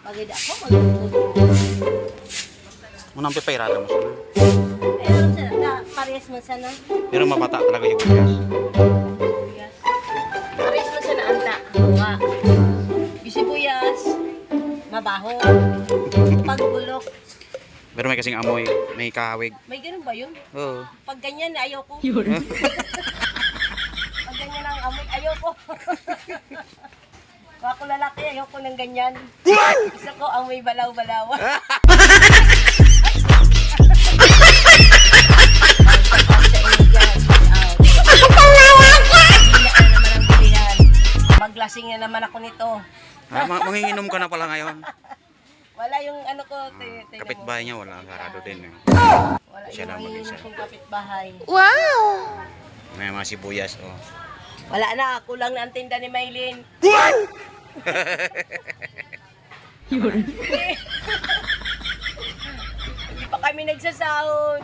Pagid ako, magtutulog. Unang pipira mo siya. Ayun, na, parehas mo sana. Pero mabata talaga yung bigas. Yes. Parehas mo sana anta. Wa. Bisibuyas, mabaho. Pagbulok. Pero may kasing amoy, may kahawig. May ganun ba yun? Oo. Pag ganyan, ayoko. Pag ganyan ang amoy, ayoko. Kung ako lalaki, ayoko ng ganyan. Gusto ko amoy balaw-balaw. Maglasing na naman ako nito. Manginginom ka na pala ngayon. Wala yung ano ko, tingnan mo. Kapitbahay niya, wala. Sarado din. Eh. Wala Siya yung lang manginginom mag-isa. kong kapitbahay. May mga sibuyas, oh. Wala na, kulang na ang tinda ni Maylin. Hindi pa kami nagsasahod.